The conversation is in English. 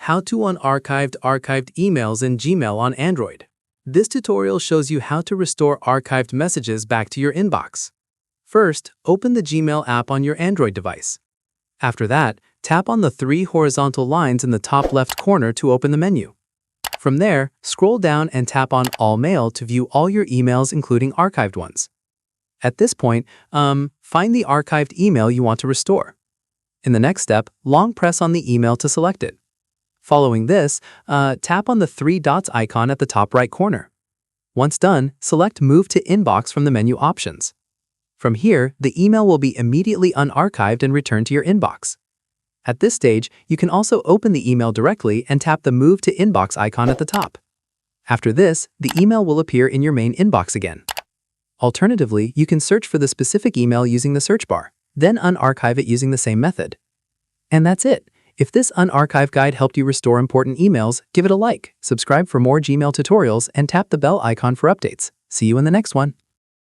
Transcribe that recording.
How to unarchive archived emails in Gmail on Android. This tutorial shows you how to restore archived messages back to your inbox. First, open the Gmail app on your Android device. After that, tap on the three horizontal lines in the top left corner to open the menu. From there, scroll down and tap on All Mail to view all your emails, including archived ones. At this point, find the archived email you want to restore. In the next step, long press on the email to select it. Following this, tap on the three dots icon at the top right corner. Once done, select Move to Inbox from the menu options. From here, the email will be immediately unarchived and returned to your inbox. At this stage, you can also open the email directly and tap the Move to Inbox icon at the top. After this, the email will appear in your main inbox again. Alternatively, you can search for the specific email using the search bar, then unarchive it using the same method. And that's it. If this unarchive guide helped you restore important emails, give it a like, subscribe for more Gmail tutorials, and tap the bell icon for updates. See you in the next one.